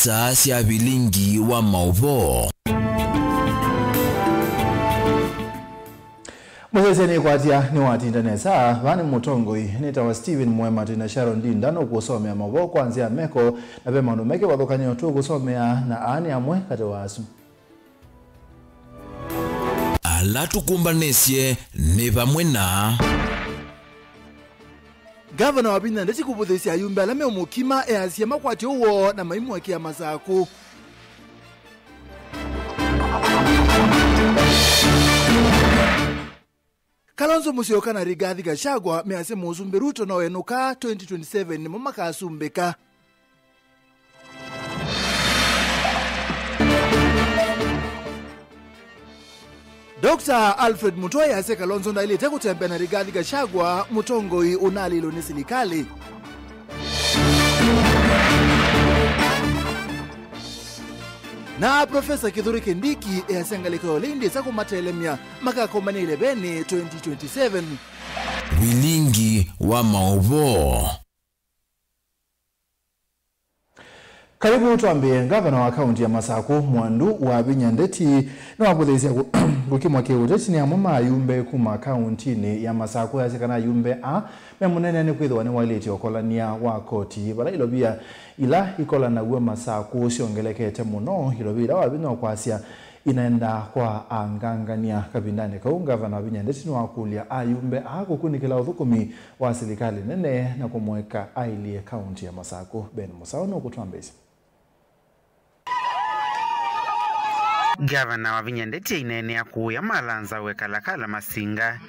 saa cia bilingi wa mauvo. Mwezeni kwatia ni watinda saa vani mutongoi nitawa Steven Mwema tina Sharon Dinda no kusomea mauvo kuanzia meko na vema numeke wadhokanyo tu kusomea na ani amwe kate wasu. Ala tukumbanesye ni vamwe na Gavana wa Binya ndeti kubuthisia yumbe alame umukima easia makwati uwo na maimu wakia masaku. Kalonzo Musyoka na Rigathi Gachagua mease muzumbe Ruto na wenuka 2027 ni mumaka asumbeka. Dr. Alfred Mutua ase Kalonzo na ilete kutembea na Rigathi Gachagua mutongoi unalilo ni serikali. Na Profesa Kithure Kindiki ase ngaliko lindi sako matelemia makakomani 11 2027. bilingi wa mauvo. Karibu tuambie gavana wa kaunti ya Masaku Mwandu wa Binya ndeti na wabuthisia gukimwa kiuteti ni amama yumbe kuma kaunti ni ya Masaku yasekana yumbe a memunene ni kwithwa ni waleti okolania wa koti bara ilobia ila ikola na gwe Masaku ciongelekete muno ilobira wa Binya kwasia inaenda kwa angangania kabindane kwa gavana wa Binya ndeti ni wakulia ayumbe ako kunikila uthukumi wa serikali nene na kumweka ailie kaunti ya Masaku. Ben Musao no kutuambeza. Gavana wa Binya ndeti inene ya kuya malanza wekalakala masinga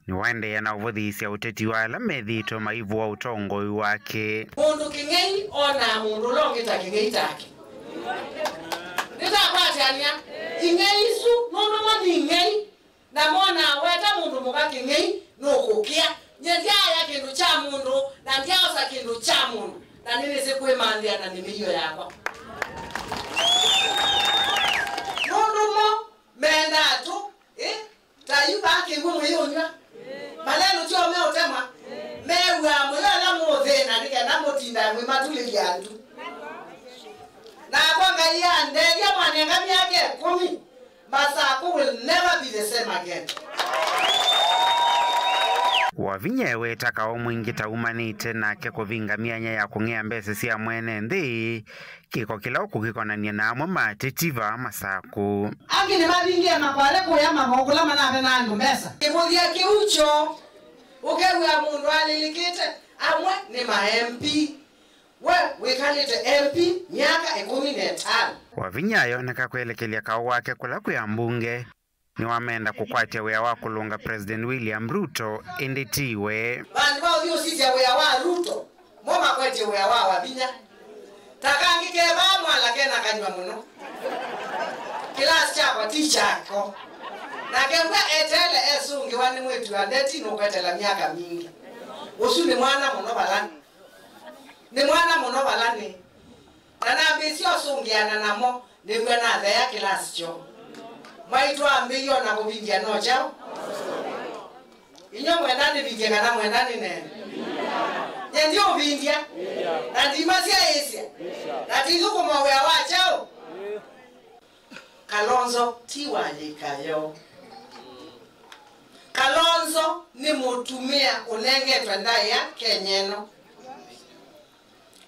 ni wende ya na uvodhisi ya uteti wa alamedhito maivu wa utongoi wake. Mundu kingei ona mundu longita kingei take. Nita kwati ania ingei su mundu mwani ingei na mona weta mundu muka kingei nukukia nyendia ya kindu cha mundu na ndiaosa kindu cha mundu na nini sekwe mandia na nimiyo yako. Menda tu, tayuba kingumu yonwa. Malenu tio me otema. Mewa moyala modena nika na motinda mwe matuli yandu. Na kwanga ya ndege mwanenga miake 10. Masaku will never be the same again. Wavinyewe takao mwingi taumanite na keko vinga mianya ya kungea mbese siya mwene ndi kiko kila uku kiko na nye na amwa matetiva Masaku. Angi ni mavingia makwale kuya mamogula manabe na andu mesa. Kibudia kiucho ukewe ya mundu alilikite amwe ni ma MP. We kalite MP miaka 15. Wavinyayo nikakuelekelia kao wake kula kuya mbunge. Ni wamenda kukwatia wea wakulunga President William Ruto inditiwe. Bandu wao dio sisi ya wea wa Ruto. Moma kwete wea wa Binya. Takangi keba mwala kena kanywa muno. Kilasi chako tichako. Na kemba etele esungi wani mwetu ya ndeti nukwetela miaka mingi. Usu ni mwana muno balani. Ni mwana muno balani. Na nambisi osungiana namo ni mwena dhea kilasi cho. Maitu ambiyo na kubingia no chao. Inyo mwendani bingia na mwendani nene. Nyendio bingia. Na ndimasia esia. Na tizuku mwawea wachao. Kalonzo tiwalikayo. Kalonzo ni mutumia unenge twendaya kenyeno.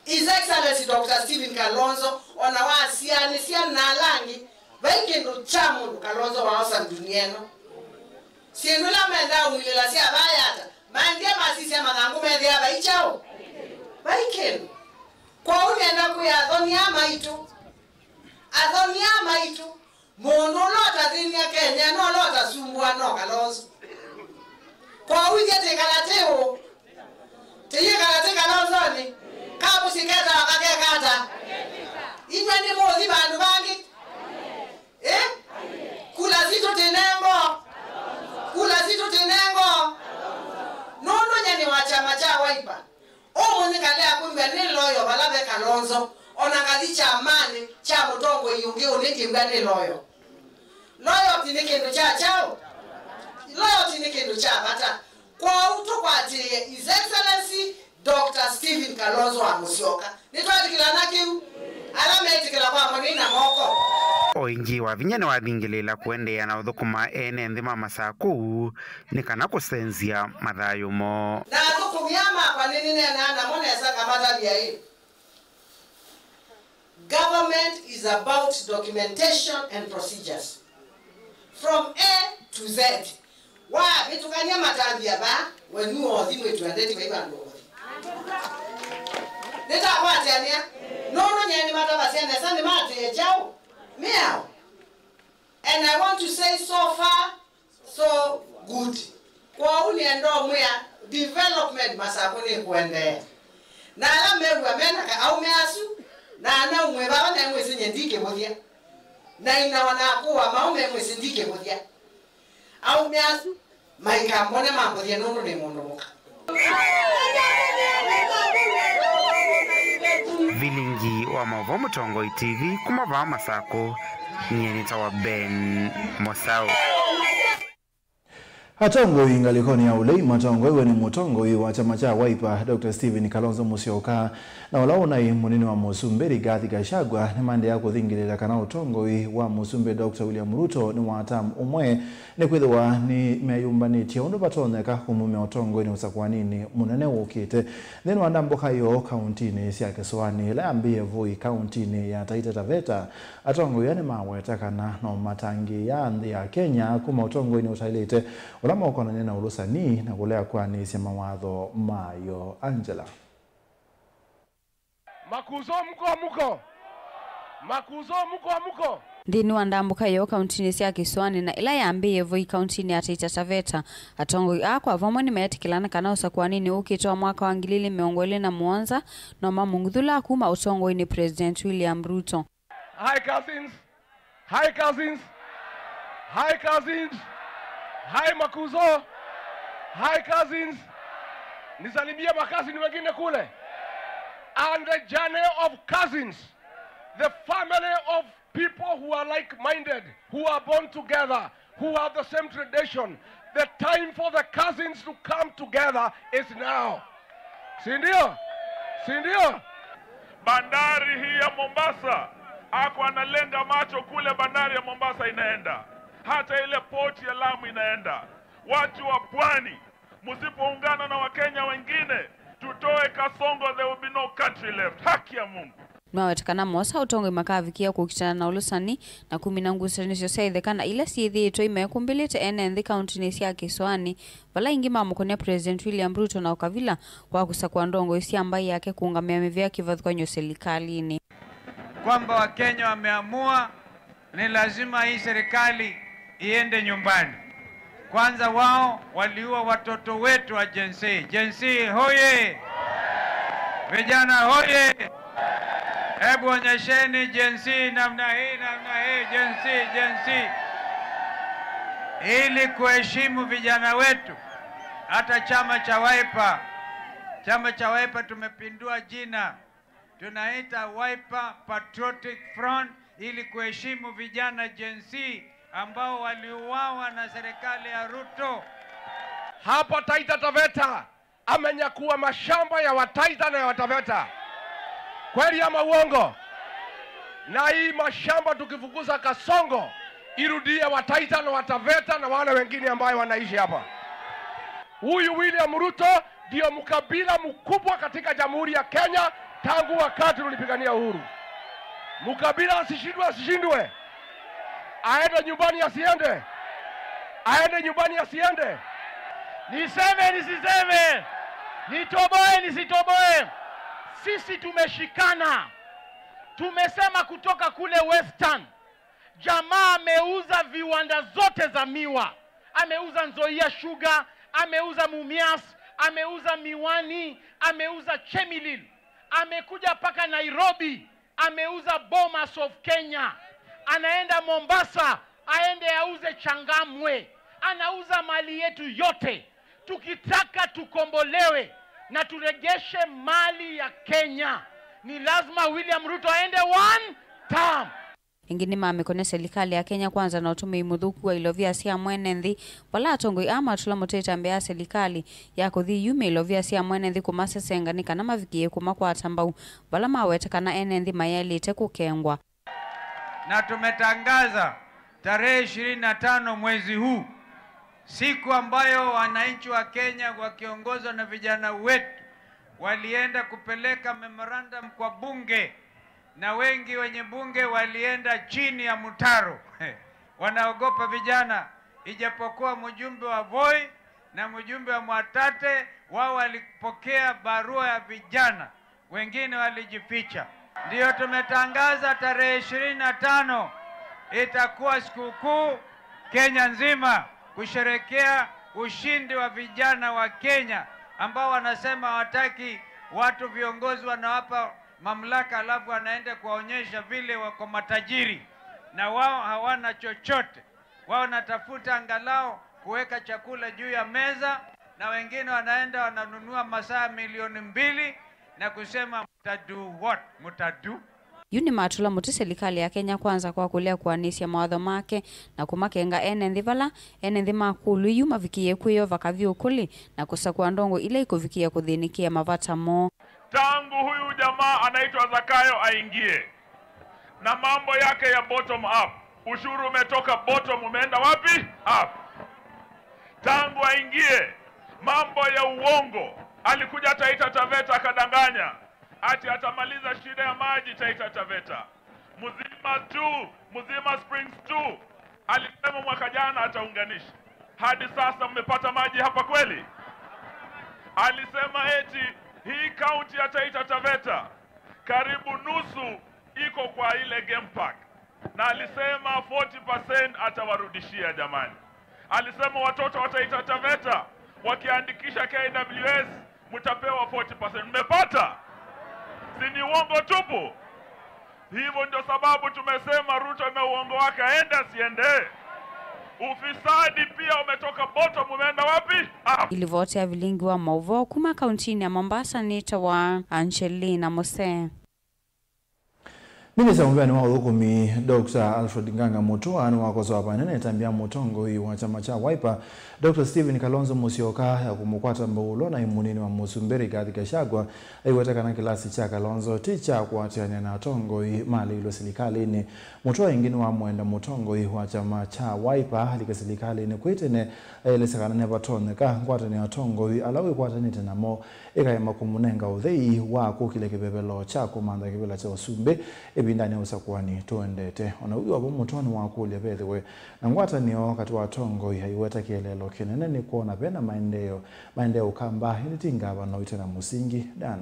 His Excellency Dr. Stephen Kalonzo onawasiani siya nalangi Baikendo chamu Kalonzo waosa dunieno. Sienula menda umilila siya bayata. Mandia masisi ya manangu medhia baichao. Baikendo. Kwa unienda kuya adhoni ama itu. Adhoni ama itu. Mondo lota dhini ya Kenya no lota sumbua no Kalonzo. Kwa uja tekalateo. Teye kalate Kalonzo ni. Kabu siketa wakake kata. Inywa ni mozi bandu bangi. Kula zito tenengo. Kula zito tenengo. Nono nyani wachama cha waipa. Omo nikalea kumbe ni loyo balabe Kalonzo. Onangazi cha amani cha mutongo iyungi uniki mbani loyo. Loyo tinikindu cha chao. Loyo tinikindu cha bata. Kwa utu kwa ati His Excellency Dr. Stephen Kalonzo wa Musyoka. Nitwa dikila nakiu. metikila kwa mwanina moko oingi wa vinyane wathingilila kuendea na uthukuma ene nthima masaku ni kana kusenzia mathayumo na thukumyama kwa nini na monesa kamata bia hii. Government is about documentation and procedures from A to Z. Wa bitukania matambia ba wenu othi mwetu andeti kwa ibando othi neta kwati ania nono nyeni matabasiane sande mate ejao meow. And I want to say so far so good. Kwa uniendo mwe development masakuni kuende na ala mewa mena ka au measu na ana umwe baba na mwe sinyendike modia na ina wanakuwa maume mwe sindike modia au measu maika mbone mambo ya nono ne mondoka vilingi wa Mauvoo Mutongoi TV kumava masako nyenita wa Ben Mosau. Atongoi ngalikoni ya ulei matongoi we ni mutongoi wa chama cha Wiper Dr. Stephen Kalonzo Musyoka na ulaona munini wa Musumbe Rigathi Gachagua ni mande ya kuthingilila kana utongoi wa Musumbe Dr. William Ruto ni watam umwe ni kwithwa ni meyumbanitie undu batoneka umume utongoi ni usakwanini munene wukite then wandambo kayo kauntini sia Kiswani la ambie voi kauntini ya Taita Taveta atongoi yani maweta kana no matangi ya nthi ya Kenya kuma utongoi ni utailite ulama ukona nena ulusani na kulea kwani sema mawatho mayo. Angela Makuzo muko Ndini wandambuka yo kauntini sia Kiswani na ila yambie voi kauntini ya Taita Taveta atongoi akwa vamwe ni metikilana kana usakwanini ukitoa mwaka wa 2021 na mamungudhula kuma utongoi ni President William Ruto. Hi cousins. Hi Makuzo. Hi cousins. Nisalimia makazini wengine kule. And the journey of cousins. The family of people who are like-minded, who are born together, who have the same tradition. The time for the cousins to come together is now. Sindio? Bandari hii ya Mombasa, ako analenga macho kule bandari ya Mombasa inaenda. Hata ile port ya Lamu inaenda. Watu wa pwani, msipoungana na Wakenya wengine, tutoe Kasongo, there will be no country left. Haki ya Mungu. Mwawetakana mosa utongoi makavikia kukitana na ulusani na kuminangusanisho saithekana ila siithitwa imekumbilite ene nthi kauntini sia Kiswani vala ingi mamukonia President William Ruto na ukavila kwa kusakwa ndongo isi ambaye yake kuungamia mivya kivathukwanyo serikalini. Kwamba Wakenya wameamua ni lazima hii serikali iende nyumbani. Kwanza wao waliua watoto wetu wa Gen Z hoye! Vijana hoye! Hebu onyesheni Gen Z namna hii Gen Z. Ili kuheshimu vijana wetu, hata chama cha Wiper tumepindua jina. Tunaita Wiper Patriotic Front ili kuheshimu vijana Gen Z ambao waliuawa na serikali ya Ruto. Hapa Taita Taveta amenyakuwa mashamba ya Wataita na ya Wataveta. Kweli ama uongo? Na hii mashamba tukifukuza Kasongo irudie Wataita na Wataveta na wale wengine ambao wanaishi hapa. Huyu William Ruto ndio mkabila mkubwa katika Jamhuri ya Kenya tangu wakati tulipigania uhuru. Mkabila asishindwe. Aende nyumbani asiende. Niseme nisiseme, nitoboe nisitoboe, sisi tumeshikana. Tumesema kutoka kule Western, jamaa ameuza viwanda zote za miwa, ameuza Nzoia Sugar, ameuza Mumias, ameuza Miwani, ameuza Chemilil, amekuja paka Nairobi, ameuza Bomas of Kenya, anaenda Mombasa, aende auze Changamwe, anauza mali yetu yote. Tukitaka tukombolewe na turegeshe mali ya Kenya, ni lazima William Ruto aende one term. ingini mamikone serikali ya Kenya Kwanza na utumi muthuku wa ilovia cia mwene nthi wala atongoi ama tula muteta mbea serikali ya kuthi yume ilovia cia mwene nthi kumasesenga kana mavikie kuma kwa tambau wala mawetekana ene nthi mayelite kukengwa. Na tumetangaza tarehe 25 mwezi huu, siku ambayo wananchi wa Kenya wakiongozwa na vijana wetu walienda kupeleka memorandum kwa bunge, na wengi wenye bunge walienda chini ya mtaro. Wanaogopa vijana, ijapokuwa mjumbe wa Voi na mjumbe wa Mwatate wao walipokea barua ya vijana, wengine walijificha. Ndio tumetangaza tarehe 25 itakuwa sikukuu Kenya nzima kusherekea ushindi wa vijana wa Kenya ambao wanasema hawataki watu viongozi wanawapa mamlaka alafu wanaenda kuwaonyesha vile wako matajiri na wao hawana chochote. Wao natafuta angalau kuweka chakula juu ya meza, na wengine wanaenda wananunua masaa 2,000,000 na kusema mtadu what? Mtadu? Yuni matula muti serikali ya Kenya Kwanza kwa kulea kuanisya mawatho make na kumakenga ene nthi vala ene nthi makulu yu mavikie kwiyo vakavyo ukuli na kusakua ndongo ile ikuvikia kuthinikia mavata mo. Tangu huyu jamaa anaitwa Zakayo aingie na mambo yake ya bottom up, ushuru umetoka bottom umeenda wapi? Up. Tangu aingie mambo ya uongo, alikuja Taita Taveta akadanganya ati atamaliza shida ya maji Taita Taveta. Mzima Springs 2 alisema mwaka jana ataunganisha. Hadi sasa mmepata maji hapa kweli? Alisema eti hii kaunti ya Taita Taveta karibu nusu iko kwa ile game park, na alisema 40% atawarudishia jamani. Alisema watoto wa Taita Taveta wakiandikisha KWS mtapewa 40%. Mmepata? Si ni uongo tupu? Hivyo ndio sababu tumesema Ruto na uongo wake aenda siende. Ufisadi pia umetoka bottom umeenda wapi? Ilivote ya vilingi wa Mauvo kuma kauntini ya Mombasa ni tawa Angelina Mose. Minisa mbani wa udhukumi Dr. Alfred Nganga Mutua ni wakozo hapa nene tambia mutongo hii wa chama cha Wiper Dr. Stephen Kalonzo Musyoka ya kumukwata mbaulo na imunini wa Musumberi katika Shagwa aiwataka na kilasi cha Kalonzo ticha kuatiania na tongo hii mali ilo serikalini. Mutua ingine wa mwenda mutongo hii wa chama cha Wiper halika serikalini kuitene lesakana neba toneka kwatani ya tongo hii alawi kwatani tena mo eka ya makumunenga udhei wa kukile kibebelo cha kumanda kibela cha Usumbe ebindani usakwani tuendete ona uyo abo mutoni wakulya bethewe na ngwata niyo kati wa tongo iweta kielelo kinene ni kuona bena maendeleo kamba ilitinga abana uitena musingi dan.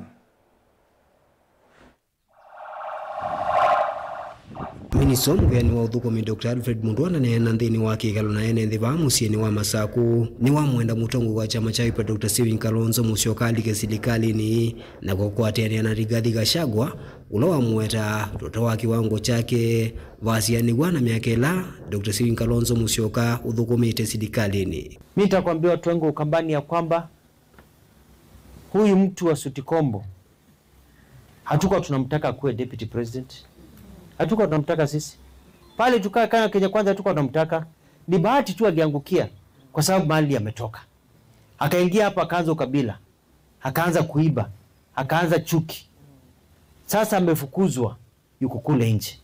Miniso mgeni wa udhukumi Dr. Alfred Mutua na nthini wake kalo na ene thiva musieni wa Masaku ni wa mwenda mutongo wa chama cha Wiper Dr. Stephen Kalonzo Musyoka alike serikalini na kukwatiania na Rigathi Gachagua ula wa mweta toto wa kiwango chake vasiani wana miakela Dr. Stephen Kalonzo Musyoka udhukumite serikalini. Mimi nitakwambia watu wangu ukambani ya kwamba huyu mtu wa Sutikombo hatukuwa tunamtaka kuwe deputy president. Hatukuwa tunamtaka sisi. Pale tukaa kana Kenya Kwanza hatukuwa tunamtaka. Ni bahati tu aliangukia kwa sababu mali ametoka. Akaingia hapa akaanza ukabila. Akaanza kuiba. Akaanza chuki. Sasa amefukuzwa yuko kule nje.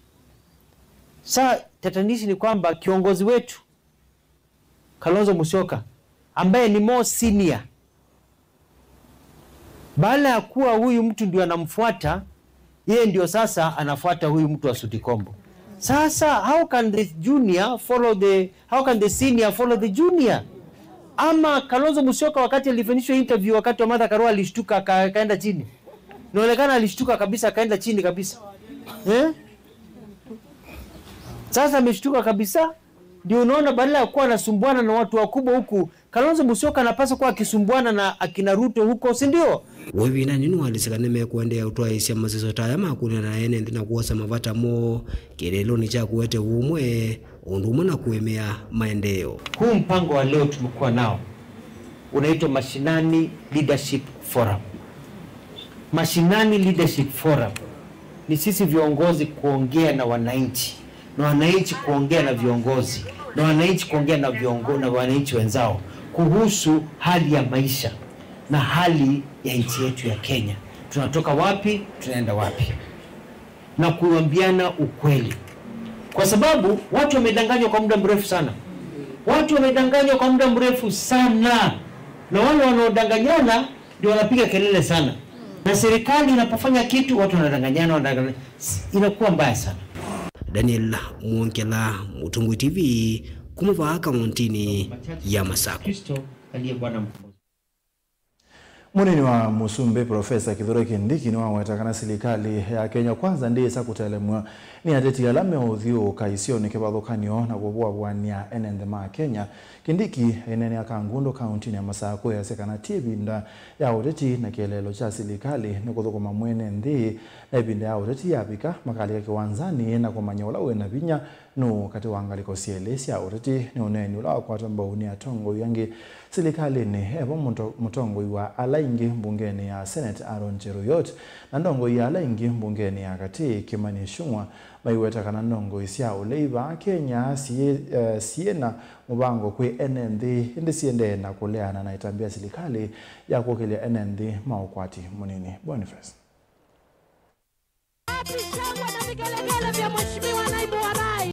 Sasa tatanishi ni kwamba kiongozi wetu Kalonzo Musyoka ambaye ni more senior, baada ya kuwa huyu mtu ndio anamfuata, yeye ndio sasa anafuata huyu mtu wa Sutikombo. Sasa how can the senior follow the junior? Ama Kalonzo Musyoka wakati alifanyishwa interview wakati wa Martha Karua alishtuka akaenda chini. Inaonekana alishtuka kabisa akaenda chini kabisa. Sasa ameshtuka kabisa. Ndio unaona badala ya kuwa anasumbuana na watu wakubwa huku, Kalonzo Musyoka anapaswa kuwa akisumbuana na akina Ruto huko, si ndio? Wewe na nini walisikane mekuendea utoa isia mazizo taya makuna na ene ndina kuosa mavata mo kirelo ni cha kuwete umwe unduma na kuemea maendeleo. Huu mpango wa leo tumekuwa nao unaitwa Mashinani Leadership Forum. Mashinani Leadership Forum ni sisi viongozi kuongea na wananchi na wananchi kuongea na viongozi na wananchi kuongea na viongozi na wananchi wenzao kuhusu hali ya maisha na hali ya nchi yetu ya Kenya. Tunatoka wapi, tunaenda wapi, na kuambiana ukweli, kwa sababu watu wamedanganywa kwa muda mrefu sana. Watu wamedanganywa kwa muda mrefu sana, na wale wanaodanganyana ndio wanapiga kelele sana, na serikali inapofanya kitu watu wanadanganyana, inakuwa mbaya sana. Daniel Muonkela, Mutungwi TV, kumuva kauntini ya Masako. Kristo aliye Bwana mkombozi. Munini wa Musumbe Profesa Kithure Kindiki ni wawetakana serikali ya Kenya kwanza ndiye sakutelemwa ni ateti alame uthio kaisio ni kibathukanio na gubwa bwania enende ma Kenya. Kindiki enene akangundo kaunti ya Masako ya sekana tibinda ya uteti na kielelo cha serikali ni kuthukuma mwene nthi na ibinda ya uteti yabika makali ya kiwanzani na kumanyola wena binya no kati wangaliko sielesi ya uteti ni uneni ula kwa tambao ni atongo yangi serikali ni ebo mutongo wa alaingi mbungeni ya Senate Aaron Cheruiyot na ndongo ya alaingi mbungeni ya kati Kimani Ichung'wah maiwetakana ndongo isya uleiva Kenya siena mubango kwe NND indi siende na kuleana na itambia serikali ya kukilia NND maukwati munini. Boniface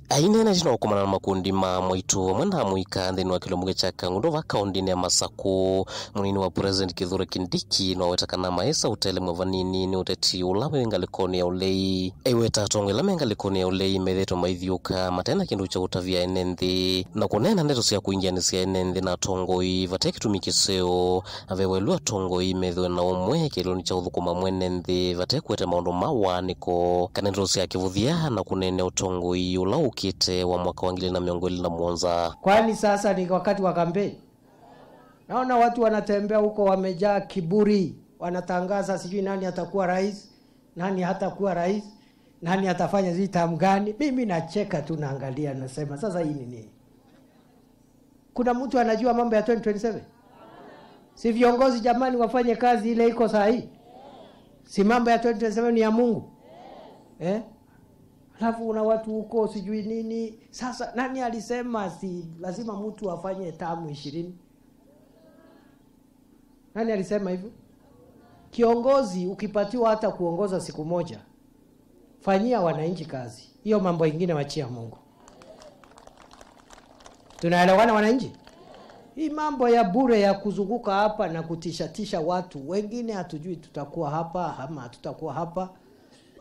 aina na jino kumana na makundi ma mwitu mwenda muika nthini wa kilomuge cha kangundo va kaundini ya Masako. Munini wa President Kithure Kindiki na wetakana maesa utele mwavanini ni uteti ula mengalikoni ya ulei aiweta tongo ila mengalikoni ya ulei medheto maithiuka matena kindu cha utavia enenthi na kunena ndeto siya kuingianisia enenthi na tongoi vateki tumikiseo avewelua tongoi medhwe na umwe kiloni cha uthukuma mwenenthi vateki wete maundu mawaniko kanendeto siya kivuthia na kunene utongoi ula ukite wa mwaka wa 2021. Kwani sasa ni wakati wa kampeni? Naona watu wanatembea huko wamejaa kiburi, wanatangaza sijui nani atakuwa rais, nani hatakuwa rais, nani atafanya zitamu gani. Mimi nacheka tu naangalia nasema sasa hii ni nini? Kuna mtu anajua mambo ya 2027? Si viongozi jamani wafanye kazi ile iko sahihi. Si mambo ya 2027 ni ya Mungu. Alafu una watu huko sijui nini. Sasa nani alisema si lazima mtu afanye tamu 20? Nani alisema hivyo? Kiongozi ukipatiwa hata kuongoza siku moja, fanyia wananchi kazi. Hiyo mambo mengine wachia Mungu. Tunaelewana wananchi? Hii mambo ya bure ya kuzunguka hapa na kutishatisha watu, wengine hatujui tutakuwa hapa ama tutakuwa hapa.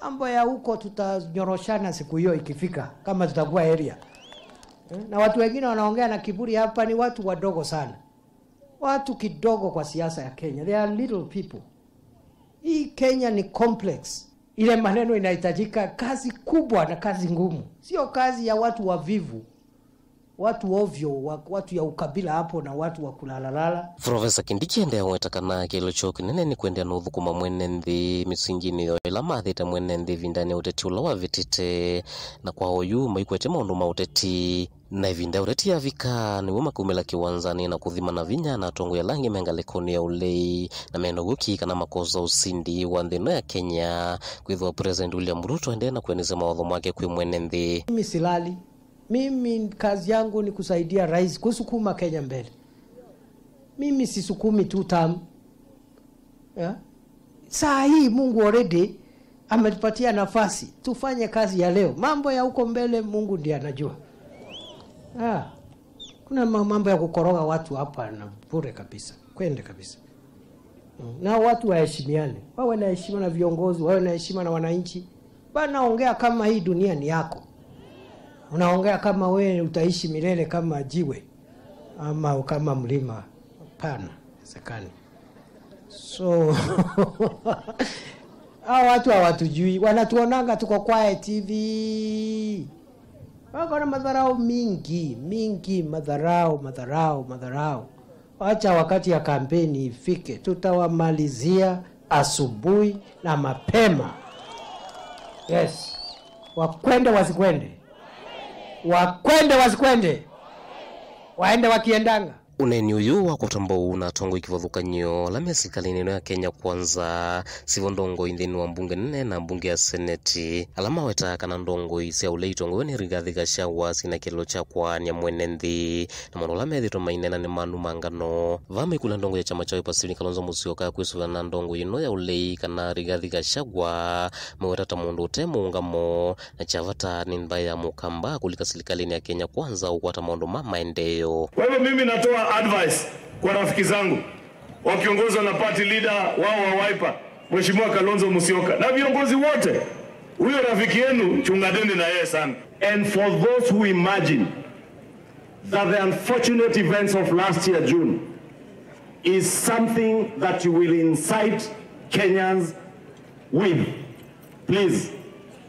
Mambo ya huko tutanyoroshana siku hiyo ikifika kama tutakuwa area. Na watu wengine wanaongea na kiburi hapa ni watu wadogo sana. Watu kidogo kwa siasa ya Kenya. They are little people. Hii Kenya ni complex. Ile maneno inahitajika kazi kubwa na kazi ngumu. Sio kazi ya watu wavivu. Watu ovyo, watu ya ukabila hapo na watu wa kulalalala. Profesa Kindiki ende wetakana kilocho kinene ni kwenda na uthukuma mwenenthi misingini ila mathita mwenenthi vindani uteti ula wa vitite na kwa hoyu maikwete maundu ma uteti na ivinda ureti ya vika ni wema kumela kiwanzani na kuthima na vinya na tongo ya langi mengalekoni ya ulei na menoguki kana makoza usindi wa nthino ya Kenya kwithwa President William Ruto ende na kueneza mawadho mwake kwi mwenenthi. Mimi silali. Mimi kazi yangu ni kusaidia rais kusukuma Kenya mbele. Mimi sisukumi tu tamu. Saa hii Mungu already ametupatia nafasi tufanye kazi ya leo. Mambo ya huko mbele Mungu ndiye anajua. Kuna mambo ya kukoroga watu hapa na bure kabisa. Kwende kabisa. Na watu waheshimiane. Wawe na heshima na viongozi, wawe na heshima na wananchi. Bana ongea kama hii dunia ni yako. Unaongea kama wewe utaishi milele kama jiwe ama kama mlima. Hapana, sekani. So hao watu hawatujui, wanatuonanga tuko kwa TV. Wako na madharau mingi, madharau. Acha wakati ya kampeni ifike, tutawamalizia asubuhi na mapema. Yes. Wakwende wasikwende. Wakwende wasikwende. Waende wakiendanga. Uneni uyu wa kutambo unatongo ikivothukanyo la mea serikali neno ya Kenya Kwanza sivo ndongo inthini wa mbunge nene na mbunge ya seneti alama weta kana ndongo isia uleitongo ni Rigathi Gachagua sina kilo cha kwania mwene nthi na mono la methito mainena ni manu mangano vama ikula ndongo ya chama cha Wiper Stephen Kalonzo Musyoka kwisuva na ndongo ino ya ulei kana Rigathi Gachagua maweta ta mundu utemuungamo na chavata ni mbaya mukamba kulika serikali ya Kenya Kwanza ukwata maundu ma maendeleo. Kwa hivyo mimi natoa advice kwa rafiki zangu wakiongozwa na party leader wao wa Wiper Mheshimiwa Kalonzo Musyoka na viongozi wote, huyo rafiki yenu chungadeni na yeye sana. And for those who imagine that the unfortunate events of last year June is something that you will incite Kenyans with, please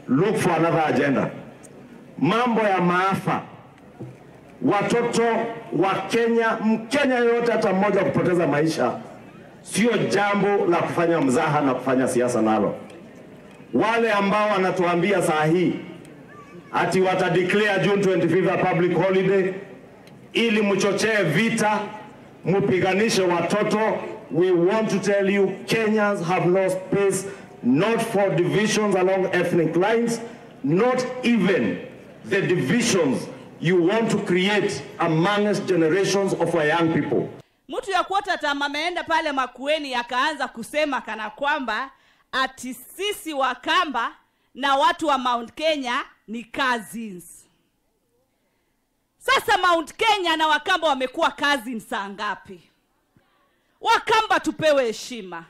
look for another agenda. Mambo ya maafa, watoto wa Kenya, Mkenya yote hata mmoja kupoteza maisha sio jambo la kufanya mzaha na kufanya siasa nalo. Wale ambao wanatuambia saa hii ati watadeclare June 25th a public holiday ili mchochee vita, mupiganishe watoto, we want to tell you Kenyans have no space not for divisions along ethnic lines, not even the divisions you want to create amongst generations of our young people. Mtu ya kuota tama ameenda pale Makueni akaanza kusema kana kwamba ati sisi Wakamba na watu wa Mount Kenya ni cousins. Sasa Mount Kenya na Wakamba wamekuwa cousins saa ngapi? Wakamba tupewe heshima.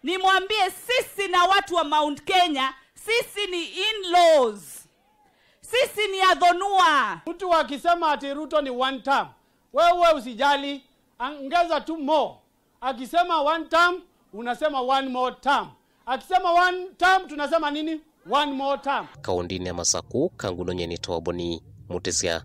Nimwambie sisi na watu wa Mount Kenya, sisi ni in-laws. Sisi ni adhonua. Mtu akisema ati Ruto ni one term, wewe usijali, ongeza tu more. Akisema one term, unasema one more term. Akisema one term, tunasema nini? One more term. Kaundini ya Masaku, Kanguno Nyenito Boni, Mutesia.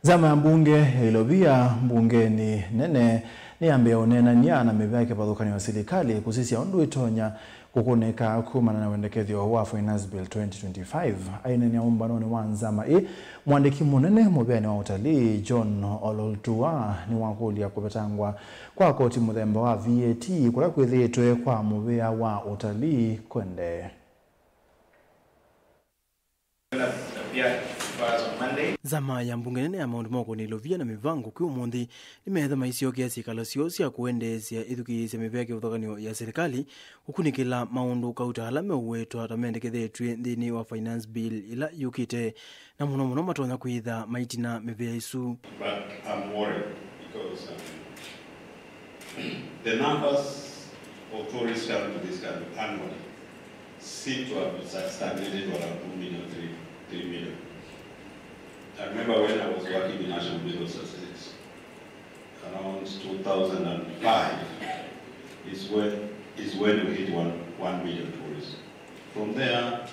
Zama ya mbunge ilobia mbungeni nene ni ambe onena niana mebake pathukani wa serikali kusisia ondu itonya kukoneka kumana na wendekethio wa Finance Bill 2025 aina ni umbano ni wanzama mwandiki munene mubeni wa utalii John Ololtua ni wakulia kubetangwa kwa koti muthemba wa VAT kula kwithitwe kwa mubea wa utalii kwende Zama ya mbunge nene ya Mount Moko ni Lovia na mivango kwa umundi nimetha maisio kiasi kalasio sia kuendesya ithukiisya mibeke uthoganio ya serikali ukunikila maundu kauta halame uwetu atamendekethetwe nthini wa Finance Bill ila yukite na muno matonya kuitha maitina mibea isu. But I'm worried because the numbers of tourists coming to this country annually seem to have stagnated around 2 million, 3 million. I remember when I was working in National Bureau of Statistics, around 2005 is when we hit 1 million tourists. From there,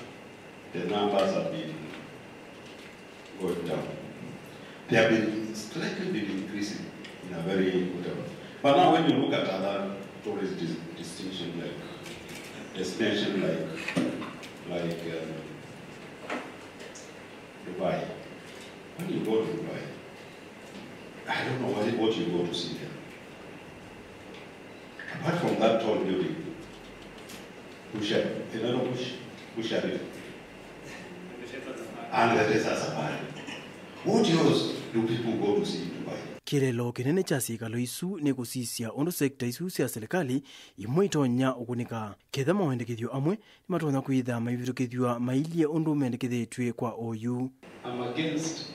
the numbers have been going down. They have been slightly increasing in a very good way. But now when you look at other tourist destinations like Dubai, when you go to Dubai, I don't know what you go to see there. Apart from that tall building, Bush Sharif, and the Desert Safari. What else do people go to see in Dubai? Kirelo kinene cha sikalo isu ni kusisia ondo sekta isu sia serikali imwe itonya ukunika ketha mawendekethio amwe ni matonya kuitha maivirukethio mailie ondo mendekethetwe kwa OU. I'm against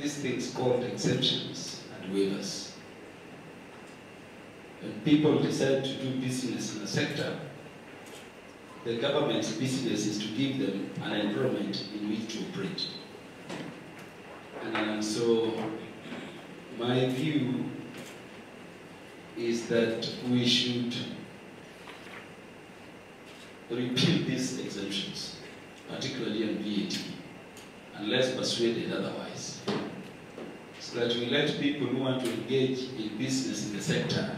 these things called exemptions and waivers. When people decide to do business in a sector, the government's business is to give them an environment in which to operate. And so my view is that we should repeal these exemptions, particularly on VAT, unless persuaded otherwise, so that we let people who want to engage in business in the sector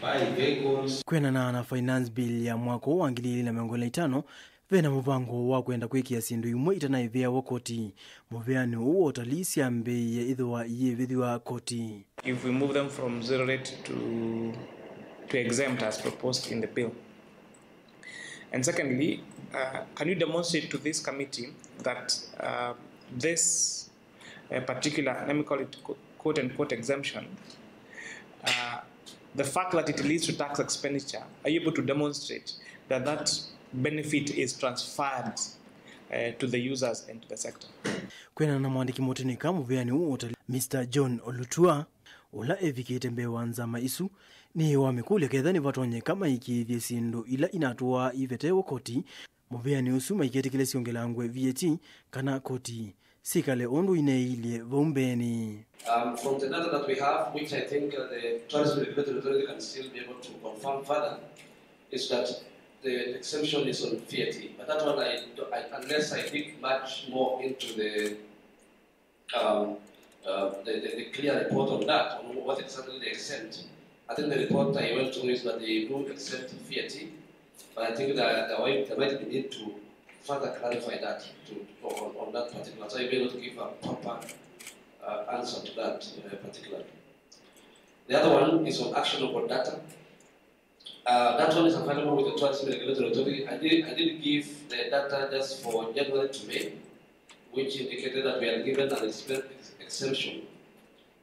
buy vehicles. Kwena na Finance Bill ya mwaka wa 2025 vena muvango wa kwenda kwikia sindu imwe itanaivia wa koti muveani uo utalisia mbei ya ithwa yivithiwa koti. If we move them from zero rate to exempt as proposed in the bill. And secondly, can you demonstrate to this committee that this particular, let me call it quote-unquote exemption, the fact that it leads to tax expenditure, are you able to demonstrate that that benefit is transferred to the users and to the sector? Kwena na mwandiki motenika muveani uo Mr. John Olutua ula evikite mbewa nzama isu ni wamekule kethani vatonye kama ikithie sindu ila inatua ivetewo koti muveani usu maikete kile siongelangwe VAT kana koti sikale ondu ineilie vombeni. From the data that we have, which I think the Tourism Regulatory Authority can still be able to confirm further, is that the exemption is on VAT. But that one, unless I dig much more into the clear report on that, on what exactly they exempt, I think the report I went through is that they do exempt VAT, but I think that there might be need to further clarify that on that particular. So I'll be able to give a proper answer to that particularly. The other one is on actionable data. That one is available with the Tourism Regulatory Authority. I did give the data just for January to May, which indicated that we are given an exemption,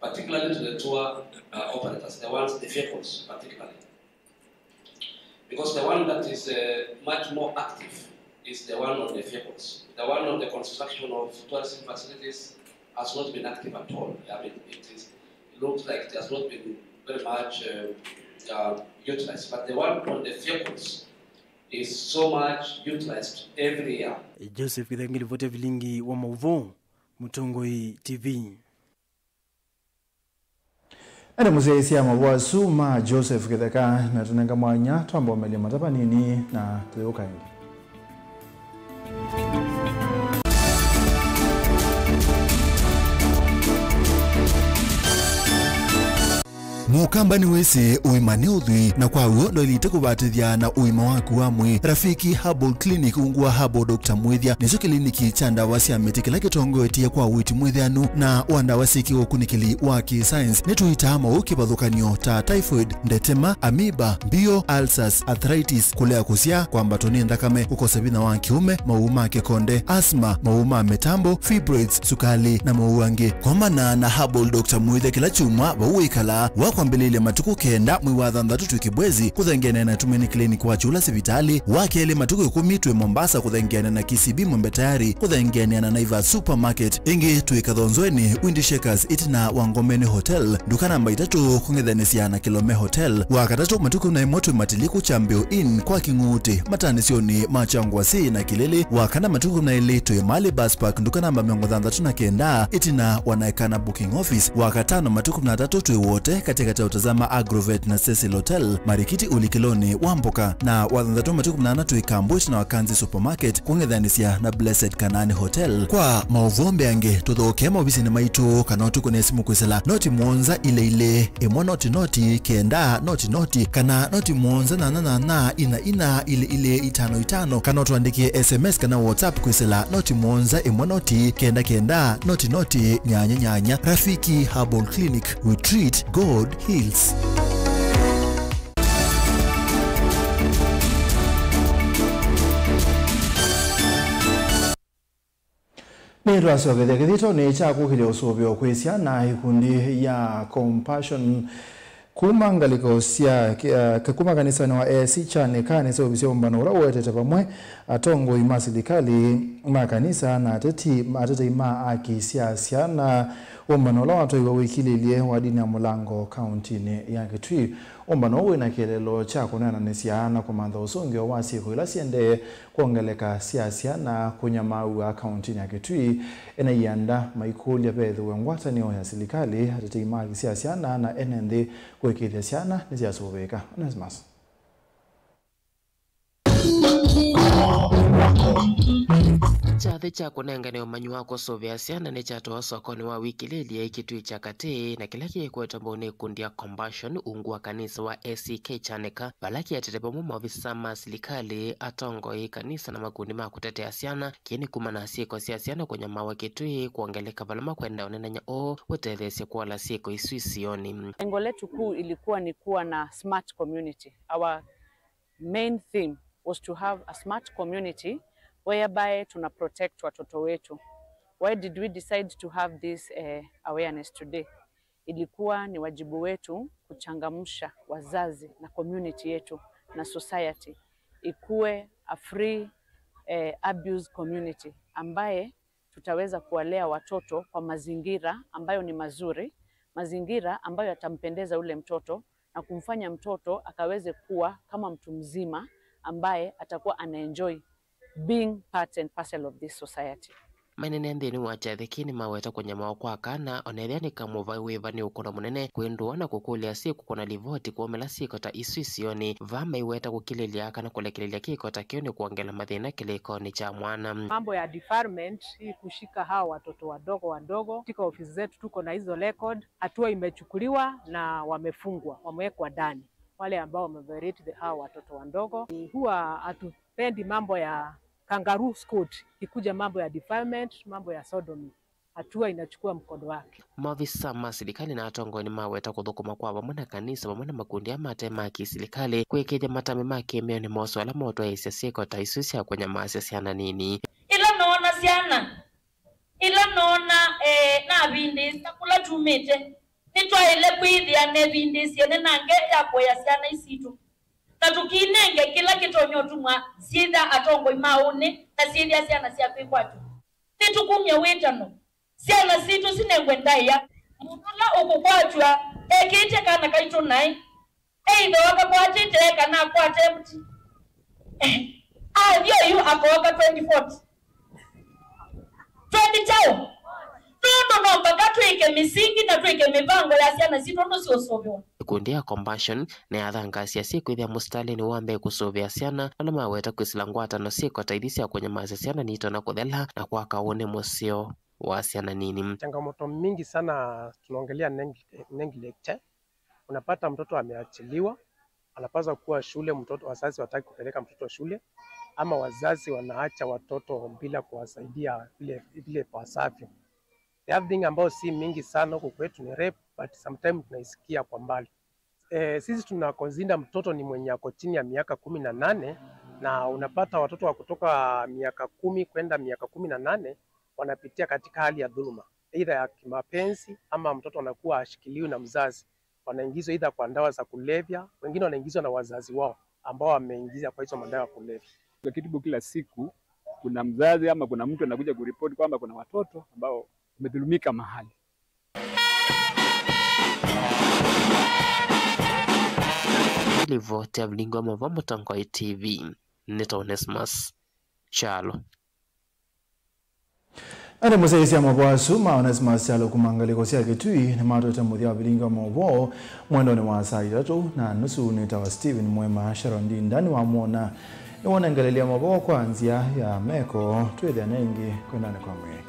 particularly to the tour operators, the vehicles particularly. Because the one that is much more active is the one on the vehicles. The one on the construction of tourism facilities has not been active at all. I mean, it looks like it has not been very much utilized. But the one on the vehicles is so much utilized every year. Joseph Githengili vote vilingi wa Mauvo, Mutongoi TV. Ene muzeisi ya mawasu ma Joseph Githeka na tunenga mwanya tuamba umeli matapa nini na tuyoka ingi. Mukamba ni wese uimane udhui na kwa uo ndo ilite kubatithia na uima waku wa mwi Rafiki Herbal Clinic ungua Herbal Dr. Mwithia niso kliniki cha ndawa cia miti kila kitongoetie kwa witi mwithianu na wandawa siki ukunikili wa ki-science nituita mauki bathukanio ta typhoid, ndetema, amoeba, bio, ulcers, arthritis, kulea kusia kwa mbatoni ndakame, kukosebina wa kiume, mauma kekonde, asma, mauma metambo, fibroids, sukali na mauange. Kwa mana na Herbal Dr. Mwithia kila chuma bauikala wakwambelele matuku kenda mwiwatha nthatu twikibwezi kuthengene na tumeni clinic wa chula sivitali wakele matuku 10 twe Mombasa kuthengene na KCB Mwembe tayari kuthengene na Naivas Supermarket ingi twikathonzweni Windy Shakers itina Wangomeni Hotel duka namba 3 kung'ethanisia na Kilome Hotel wakatatu matuku na imotwe Matiliku Chambio Inn kwa Kinguti matanisioni Machangwasi na Kilele wakana matuku na ile twe Mali Bus Park duka namba 39 itina wanaekana booking office wakatano matuku na 3 twe wote katika utazama Agrovet na Cecil Hotel Marikiti Ulikiloni Wamboka na wathandatu matuku mnana tuikambuch na Wakanzi Supermarket kung'ethanisia na Blessed Kanani Hotel kwa mauvombe ange tuthoke mabisi ni maitu kanotu kune simu kwisela noti mwonza ile imwa noti kenda noti kana noti mwonza na ina ile itano kana tuandikie SMS kana WhatsApp kwisela noti mwonza imwa noti kenda noti nyanya. Rafiki Herbal Clinic, we treat, God heals. Ni rwaso githito ni cha kukile usobyo kwisia na ikundi ya Compassion kuma ngaliko sia kuma kanisa na AC chane kanisa obisyo mbano ura wetete pamwe atongo imasilikali makanisa na atete ima akisiasia na ombano la watu iwa wikililie wa dini ya Mulango county ni ya Kitui ombano uwe na kelelo cha kunana nesiana kwa mandha usongi wa siku ila siende kuongeleka siasia na kunyamau wa county ni ya Kitui ena yanda maikuli ya pedhu wengwata ni ya silikali atete ima akisiasia na enende kuwekilia siana nizia suweka Onesmas. Chathe cha kunengane umanyi wako sovya siana ni chatoa sokoni wa wiki lili ya ikitui cha kati na kila kiekueta mbone kundi ya Compassion ungu wa kanisa wa ACK Chaneka balaki ya tetepo maofisa masilikali atongo kanisa na makundi makutetea siana kini kumana sieko siana kwenye mawa kitui kuongeleka balama kwenda onenanya wetethesya kuala sieko isuisioni. Lengo letu kuu ilikuwa ni kuwa na smart community. Our main theme was to have a smart community whereby tuna protect watoto wetu. Why did we decide to have this awareness today? Ilikuwa ni wajibu wetu kuchangamsha wazazi na community yetu na society ikuwe a free abuse community ambaye tutaweza kuwalea watoto kwa mazingira ambayo ni mazuri, mazingira ambayo yatampendeza ule mtoto na kumfanya mtoto akaweze kuwa kama mtu mzima ambaye atakuwa anaenjoy being part and parcel of this society. Manene ndeni wachathe kini maweta kwenye mawakwa kana onethia ni kamuva wiva ni ukona munene kwendua na kukulia siku kuna livoti kuomela sikota isuisioni vama iweta kukililia kana kulekilia kikota kioni kuongela mathina kilikoni cha mwana. Mambo ya deferment hii kushika hao watoto wadogo katika ofisi zetu tuko na hizo record, hatua imechukuliwa na wamefungwa, wamewekwa ndani wale ambao wameviolate hao watoto wadogo. Huwa hatupendi mambo ya kangaroo scout ikuja mambo ya defilement, mambo ya sodomy, hatua inachukua mkondo wake. Maofisa masilikali na atongo ni maweta kuthukuma kwa bamwe kanisa bamwe na makundi ya matema kisilikali kwikeja matame make mioni moso ala moto ya iseseko ta isusia kwenye maasi siana nini ila naona siana ila naona na bindi sakula tumete nitwa ile kwithia ne bindi siene nange yako ya siana isitu na tukinenge kila kitonyo tumwa sitha atongo imaune na sithia siana sia kwikwatu nitukumya wetano siana situ sinengwendaya mutula ukukwachwa ekite kana kaito nai either wakakwatite kana kwate mti avyo yu akoka 2040 chao no mpaka tuike misingi na tuike mipango ya siana sitondo siosovyo. Kundi ya Compassion na yathangasia siku ithia mustalini wambe kusovya siana ala maweta kwisilangwata no siku ataithisia kwenye maasi siana nito na kuthela na kwaka one musio wa siana nini. Changamoto mingi sana tunaongelea neglect. Unapata mtoto ameachiliwa, anapaswa kuwa shule, mtoto wazazi wataki kupeleka mtoto shule ama wazazi wanaacha watoto bila kuwasaidia vile pasavyo. The other thing ambao si mingi sana huko kwetu ni rape, but sometimes tunaisikia kwa mbali. Sisi tunakonsider mtoto ni mwenye ako chini ya miaka 18 na unapata watoto wa kutoka miaka 10 kwenda miaka 18 wanapitia katika hali ya dhuluma, either ya kimapenzi ama mtoto anakuwa ashikiliwi na mzazi, wanaingizwa either kwa dawa za kulevya, wengine wanaingizwa na wazazi wao ambao wameingiza kwa hizo madawa ya kulevya. Kwa kitibu kila siku kuna mzazi ama kuna mtu anakuja kuripoti kwamba kuna watoto ambao wamedhulumika mahali. Livote ablingo mavamo Tankwai TV Nito Onesmus Chalo. Ane musaisi ya mabwasu Onesmus Chalo kumangaliko siya kitui na mato tamuthia ablingo mavo mwendo ni wa saa itatu na nusu nita wa Steven Mwema Sharondi ndani wa mwona iwana ngalilia mavo kwa anzia ya meko tuwethia nengi kwendane kwa mweke.